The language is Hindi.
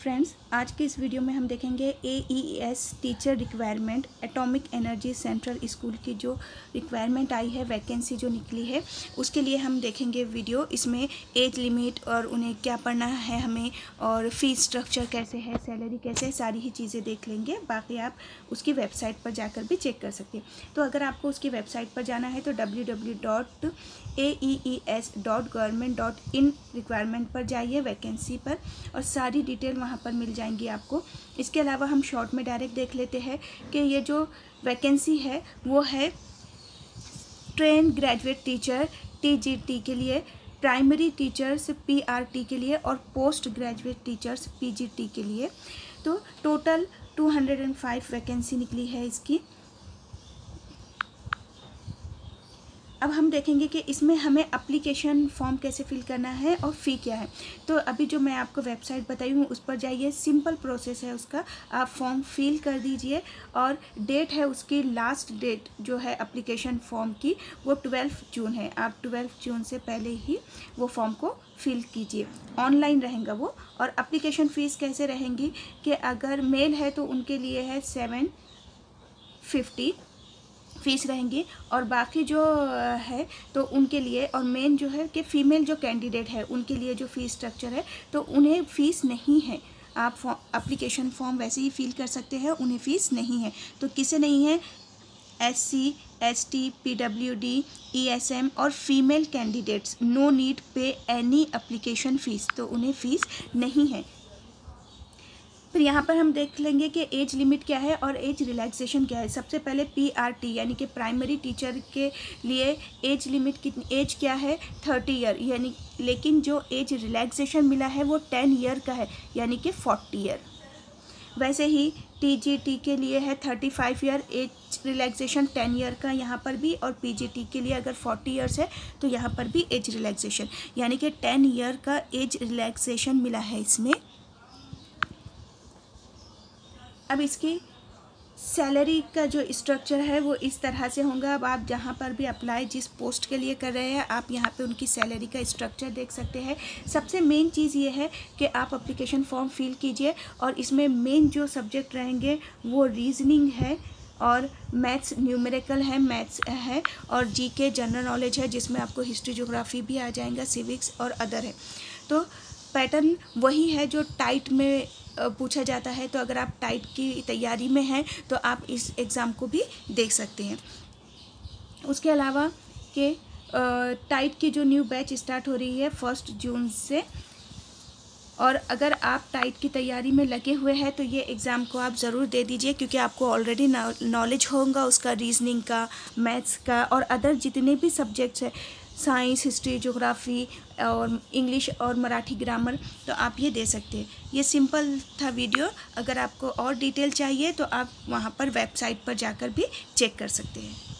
फ्रेंड्स, आज के इस वीडियो में हम देखेंगे AES teacher requirement atomic energy central school की जो रिक्वायरमेंट आई है, वैकेंसी जो निकली है, उसके लिए हम देखेंगे वीडियो। इसमें एज लिमिट और उन्हें क्या पढ़ना है हमें, और फीस स्ट्रक्चर कैसे है, सैलरी कैसे है, सारी ही चीज़ें देख लेंगे। बाकी आप उसकी वेबसाइट पर जाकर भी चेक कर सकते हैं। तो अगर आपको उसकी वेबसाइट पर जाना है तो www.aees.government.in रिक्वायरमेंट पर जाइए, वैकेंसी पर, और सारी डिटेल वहाँ पर मिल जाएंगी आपको। इसके अलावा हम शॉर्ट में डायरेक्ट देख लेते हैं कि ये जो वैकेंसी है वो है ट्रेन ग्रेजुएट टीचर TGT के लिए, प्राइमरी टीचर्स PRT के लिए, और पोस्ट ग्रेजुएट टीचर्स PGT के लिए। तो टोटल 205 वैकेंसी निकली है इसकी। अब हम देखेंगे कि इसमें हमें एप्लीकेशन फॉर्म कैसे फिल करना है और फ़ी क्या है। तो अभी जो मैं आपको वेबसाइट बताई हूँ उस पर जाइए, सिंपल प्रोसेस है उसका। आप फॉर्म फिल कर दीजिए और डेट है उसकी, लास्ट डेट जो है एप्लीकेशन फॉर्म की वो 12 जून है। आप 12 जून से पहले ही वो फॉर्म को फिल कीजिए, ऑनलाइन रहेगा वो। और एप्लीकेशन फ़ीस कैसे रहेंगी कि अगर मेल है तो उनके लिए है 750 फ़ीस रहेंगी, और बाकी जो है तो उनके लिए, और मेन जो है कि फ़ीमेल जो कैंडिडेट है उनके लिए जो फ़ीस स्ट्रक्चर है तो उन्हें फ़ीस नहीं है। आप एप्लीकेशन फॉर्म वैसे ही फिल कर सकते हैं, उन्हें फ़ीस नहीं है। तो किसे नहीं है? SC, ST, PWD, ESM और फीमेल कैंडिडेट्स नो नीड पे एनी एप्लीकेशन फ़ीस, तो उन्हें फ़ीस नहीं है। फिर यहाँ पर हम देख लेंगे कि एज लिमिट क्या है और एज रिलैक्सेशन क्या है। सबसे पहले PRT यानी कि प्राइमरी टीचर के लिए एज लिमिट कितनी, एज क्या है 30 ईयर, यानी लेकिन जो एज रिलैक्सेशन मिला है वो 10 ईयर का है, यानी कि 40 ईयर। वैसे ही TGT के लिए है 35 ईयर, एज रिलैक्सेशन 10 ईयर का यहाँ पर भी, और PGT के लिए अगर 40 ईयर्स है तो यहाँ पर भी एज रिलैक्सेशन, यानी कि 10 ईयर का एज रिलैक्सेशन मिला है इसमें। अब इसकी सैलरी का जो स्ट्रक्चर है वो इस तरह से होगा। अब आप जहाँ पर भी अप्लाई जिस पोस्ट के लिए कर रहे हैं, आप यहाँ पे उनकी सैलरी का स्ट्रक्चर देख सकते हैं। सबसे मेन चीज़ ये है कि आप एप्लीकेशन फॉर्म फिल कीजिए, और इसमें मेन जो सब्जेक्ट रहेंगे वो रीजनिंग है, और मैथ्स, न्यूमेरिकल है, मैथ्स है, और GK जनरल नॉलेज है, जिसमें आपको हिस्ट्री, ज्योग्राफी भी आ जाएगा, सिविक्स और अदर है। तो पैटर्न वही है जो टाइट में पूछा जाता है। तो अगर आप टाइट की तैयारी में हैं तो आप इस एग्ज़ाम को भी देख सकते हैं। उसके अलावा कि टाइट की जो न्यू बैच स्टार्ट हो रही है 1 जून से, और अगर आप टाइट की तैयारी में लगे हुए हैं तो ये एग्ज़ाम को आप ज़रूर दे दीजिए, क्योंकि आपको ऑलरेडी नॉलेज होगा उसका, रीजनिंग का, मैथ्स का, और अदर जितने भी सब्जेक्ट्स हैं, साइंस, हिस्ट्री, ज्योग्राफी और इंग्लिश और मराठी ग्रामर, तो आप ये दे सकते हैं। ये सिंपल था वीडियो। अगर आपको और डिटेल चाहिए तो आप वहाँ पर वेबसाइट पर जाकर भी चेक कर सकते हैं।